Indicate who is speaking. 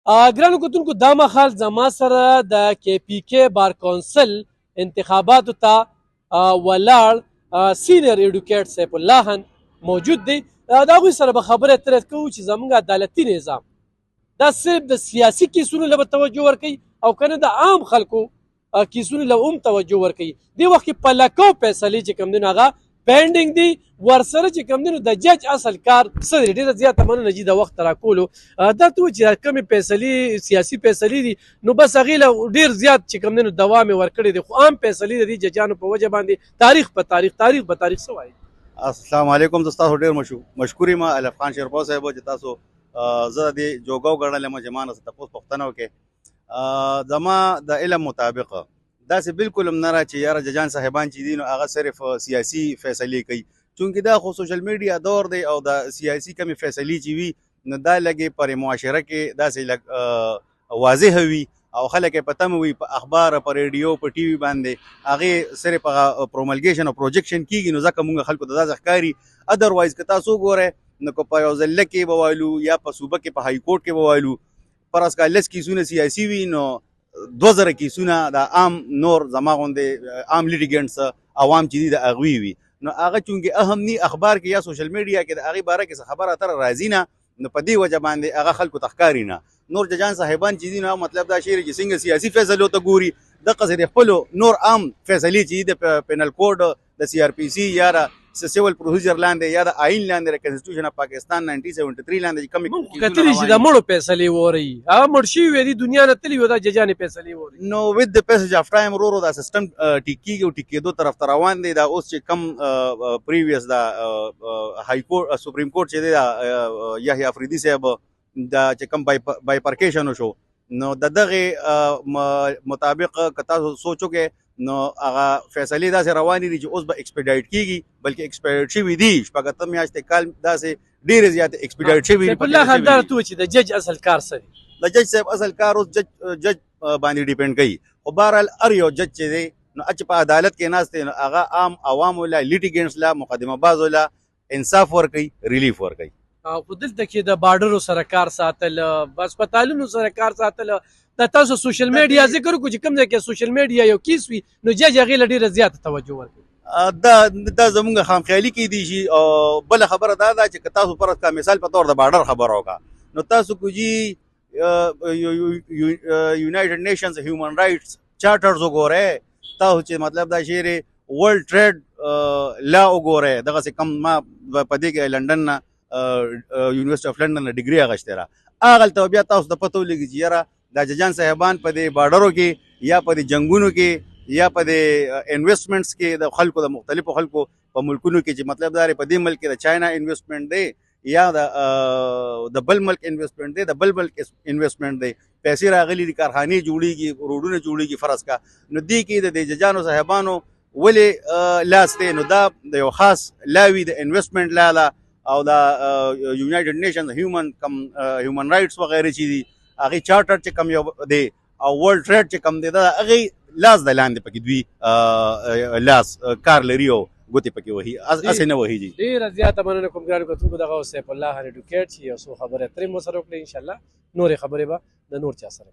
Speaker 1: ګرانو کتونکو دا مهال زما سره د کې پی کې بار کونسل انتخاباتو ته ولاړ سینیر ایډوکیټ سیف الله خان موجود دی. د هغوی سره به خبرې اترې کوو چې زموږ عدالتي نظام دا صرف د سیاسي کیسونو له به توجه ورکوي او که نه د عام خلکو کیسونو له هم توجه ورکوي. دې وخت کې په لکو فیصلې چې کوم دي نو هغه پینډینګ دي. ورسره چې کوم دی نو د جج اصل کار څه دی. ډېره زیاته مننه چې د وخت راکولو. دا ته وایي چې کومې فیصلې سیاسي فیصلې دي نو بس هغې له ډېر زیات چې کوم دی نو دوام یې ورکړی دی، خو عام فیصلې د دې ججانو په وجه باندې تاریخ په تاریخ څه وایي.
Speaker 2: السلام علیکم. زه ستاسو ډېر مشکور یم الف خان شیرپا صاحب چې تاسو زه د دې جوګو ګڼلی یم چې ما نه څه تپوس پوښتنه وکړې. زما د علم مطابق داسې بالکل هم نه را چې یاره ججان صاحبان چې دي نو هغه صرف سیاسي فیصلې کوي، چونکې دا خو سوشل میډیا دور دی او د سیاسي کمې فیصلې چې وي نو دا لږې پر معاشره کې داسې لږ واضح وي او خلک یې په تمه وي په اخبار په ریډیو په ټي وي باندې هغې صرف هغه پروملګیشن او پروجیکشن کیږي نو ځکه مونږ خلکو ته داسې ښکاري. ادروایز که تاسو وګورئ نو که په یو ضلع کې به وایلو یا په صوبه کې په های کورټ کې به وایلو پر از که 10 کیسونه سیاسي وي نو 2000 کیسونه د عام نور زما غوندې عام لیډیګنټس عوام چې دي د هغوی وي. نو هغه چونکې اهم ني اخبار کې یا سوشل میډیا کې د هغې باره کې څه خبره اتره راځي نه نو په دې وجه باندې هغه خلکو ته ښکاري نه. نور ججان صاحبان چې دي نو مطلب دا شی چې څنګه سیاسي فیصلو ته ګوري دقسې د خپلو نور عام فیصلې چې دي د پینل کوډ د سی آر پی سی یا د سیول پروسیجر لاندې یا د آئین لاندې د کنسټیټیوشن اف پاکستان 1973 لاندې چې کومې
Speaker 1: کتلی چې د مړو فیصلې ووري هغه مړ شوي دي دنیا نه تللي وي دا ججانې فیصلې ووري
Speaker 2: نو وذ د پیسج اف ټایم ورو دا سیستم ټیکېږي او ټیکېدو طرف ته روان دی. دا اوس چې کم پریویس دا های کورټ سپریم کورټ چې دی دا یحیی افریدي صاحب دا چې کم بایپرکیشن وشو نو د دغې مطابق که تاسو سوچو کې نو هغه فیصلې داسې روانې دي چې اوس به ایکسپیډایټ کیږي بلکې ایکسپیډایټ شوي دي 8 میاشتې کال داسې ډېرې زیاتې ایکسپیډایټ شوي دي.
Speaker 1: الله خان دا ورته ووایي چې د جج اصل کار څه دی.
Speaker 2: د جج صاحب اصل کار اوس جج باندې ډیپینډ کوي خو بهرحال هر یو جج چې دی نو چې په عدالت کې ناست دی نو هغه عام عوامو له لیټیګنټس له مقدمه بازو له انصاف ورکوي ریلیف ورکوي.
Speaker 1: خو دلته کې د بارډرو سره کار ساتل هسپتالونو سره کار ساتل د تاسو سوشل میډیا ذکر وکړو چې کوم ځای کې سوشل میډیا یو کیس وي نو جج هغې له ډېره زیاته توجه ورکوي.
Speaker 2: دا زموږ خامخیالي کیدی شي. او بله خبره دا ده چې که تاسو فرض کا مثال په طور د بارډر خبره وکړه نو تاسو کو جي یونایټډ نیشنز هیومن رایټس چارټرز وګورئ تاسو چې مطلب دا شی ورلد ټریډ لا وګورئ دغسې کم ما په دې کې لندن نه یونیورسټي اف لندن نه ډیګري اخیستې ده هغلته بیا تاسو ته پته ولګي چې یاره دا ججان صاحبان په دې بارډرو کې یا په دې جنګونو کې یا په دې انویسټمنټس کې د خلکو د مختلفو خلکو په ملکونو کې چې مطلب دا په دې ملک کې د چاینا انویسټمنټ دی یا د بل ملک انویسټمنټ دی د بل ملک انویسټمنټ دی پیسې راغلي دي کارخانې جوړېږي روډونه جوړېږي فرض کا نو دې کې د دې ججانو صاحبانو ولې لاس دی نو دا د یو خاص لاوي د انویسټمنټ لاله او دا یونایټډ نیشنز هیومن رایټس وغیرہ چې دي هغې چارټر چې کم یو دی او ورلد ټریډ چې کم دی دا هغې لاس د لاندې پکې دوی لاس کار لري او ګوتې پکې وهي هسې نه وهي.
Speaker 1: ډېره زیاته مننه کوم ګرانو کتونکو دغه سیف الله خان ایډوکیټ چې یو څو خبرې اترې مو سره وکړې انشاءالله نورې خبرې به د نور چا سره